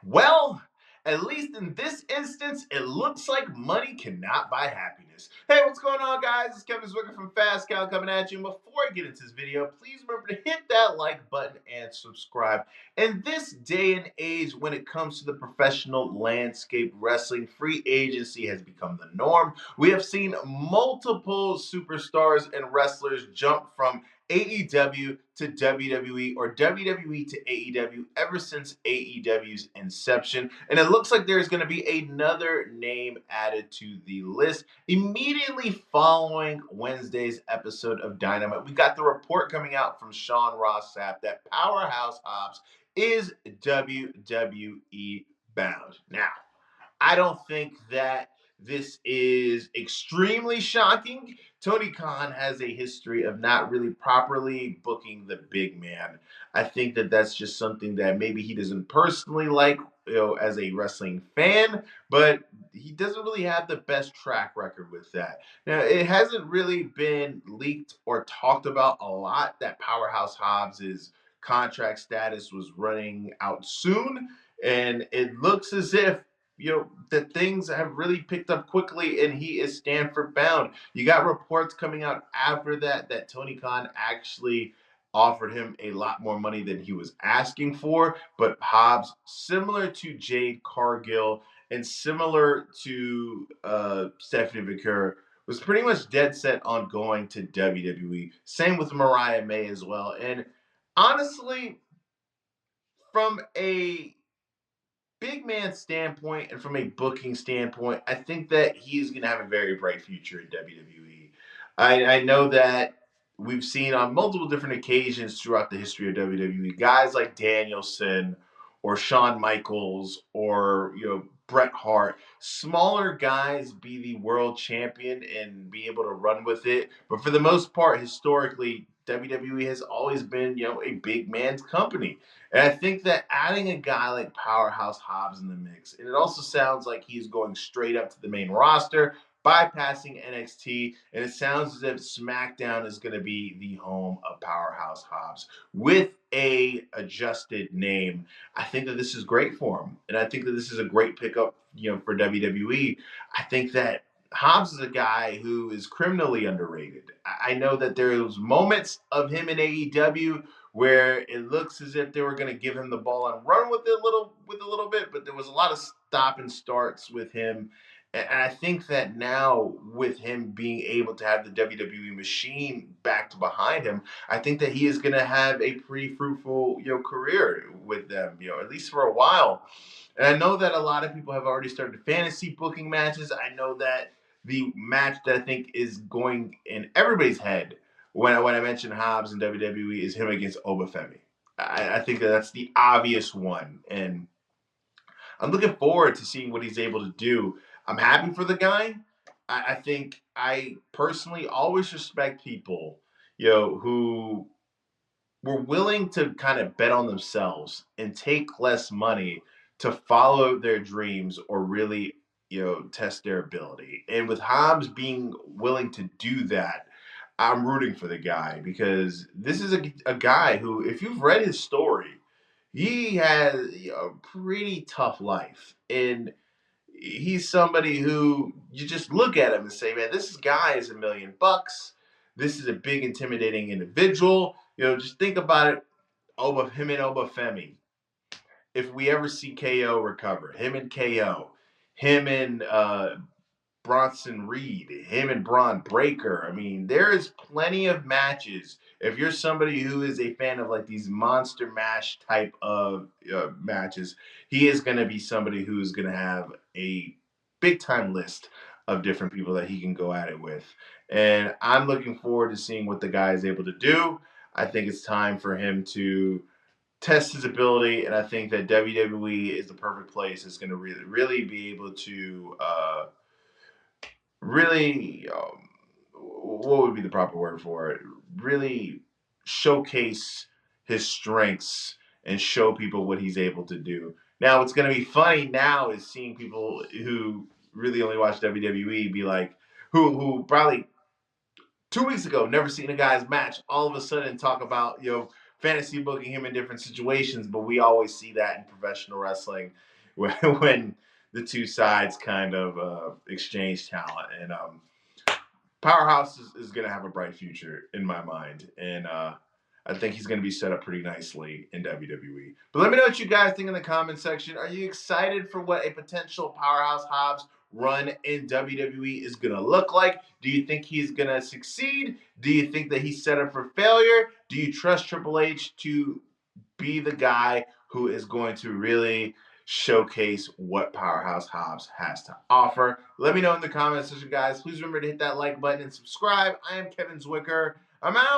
Well, at least in this instance, it looks like money cannot buy happiness. Hey, what's going on, guys? It's Kevin Zwicker from Fast Cow coming at you. And before I get into this video, please remember to hit that like button and subscribe. In this day and age, when it comes to the professional landscape, wrestling free agency has become the norm. We have seen multiple superstars and wrestlers jump from AEW to WWE or WWE to AEW ever since AEW's inception. And it looks like there's going to be another name added to the list. Immediately following Wednesday's episode of Dynamite, we got the report coming out from Sean Ross Sapp that Powerhouse Hobbs is WWE bound. Now, I don't think that this is extremely shocking. Tony Khan has a history of not really properly booking the big man. I think that that's just something that maybe he doesn't personally like, as a wrestling fan, but he doesn't really have the best track record with that. Now, it hasn't really been leaked or talked about a lot that Powerhouse Hobbs' contract status was running out soon, and it looks as if that things have really picked up quickly and he is Stanford bound. You got reports coming out after that Tony Khan actually offered him a lot more money than he was asking for. But Hobbs, similar to Jade Cargill and similar to Stephanie Vicker, was pretty much dead set on going to WWE. Same with Mariah May as well. And honestly, from a big man standpoint and from a booking standpoint, I think that he's going to have a very bright future in WWE. I know that we've seen on multiple different occasions throughout the history of WWE guys like Danielson or Shawn Michaels or Bret Hart, smaller guys be the world champion and be able to run with it. But for the most part, historically, WWE has always been a big man's company. And I think that adding a guy like Powerhouse Hobbs in the mix, and it also sounds like he's going straight up to the main roster, bypassing NXT, and it sounds as if SmackDown is going to be the home of Powerhouse Hobbs with a adjusted name. I think that this is great for him, and I think that this is a great pickup, for WWE. I think that Hobbs is a guy who is criminally underrated. I know that there's moments of him in AEW where it looks as if they were going to give him the ball and run with it a little bit, but there was a lot of stop and starts with him. And I think that now, with him being able to have the WWE machine backed behind him, I think that he is going to have a pretty fruitful, career with them, at least for a while. And I know that a lot of people have already started fantasy booking matches. I know that the match that I think is going in everybody's head when I mention Hobbs and WWE is him against Obafemi. I think that that's the obvious one, and I'm looking forward to seeing what he's able to do. I'm happy for the guy. I think I personally always respect people, who were willing to kind of bet on themselves and take less money to follow their dreams or really, test their ability. And with Hobbs being willing to do that, I'm rooting for the guy because this is a guy who, if you've read his story, he has a pretty tough life. And he's somebody who you just look at him and say, man, this guy is $1 million. This is a big, intimidating individual. Just think about it. Him and Obafemi. If we ever see KO recover, him and KO, him and Bronson Reed, him and Braun Breaker. I mean, there is plenty of matches. If you're somebody who is a fan of like these monster mash type of matches, he is going to be somebody who is going to have a big time list of different people that he can go at it with. And I'm looking forward to seeing what the guy is able to do. I think it's time for him to test his ability, and I think that WWE is the perfect place. It's going to really be able to really what would be the proper word for it? Really showcase his strengths and show people what he's able to do. Now, what's going to be funny now is seeing people who really only watch WWE be like, who probably 2 weeks ago never seen a guy's match, all of a sudden talk about fantasy booking him in different situations, but we always see that in professional wrestling when the two sides kind of exchange talent. And Powerhouse is going to have a bright future in my mind. And I think he's going to be set up pretty nicely in WWE. But let me know what you guys think in the comment section. Are you excited for what a potential Powerhouse Hobbs run in WWE is going to look like? Do you think he's going to succeed? Do you think that he's set up for failure? Do you trust Triple H to be the guy who is going to really showcase what Powerhouse Hobbs has to offer? Let me know in the comment section, guys. Please remember to hit that like button and subscribe. I am Kevin Zwicker. I'm out.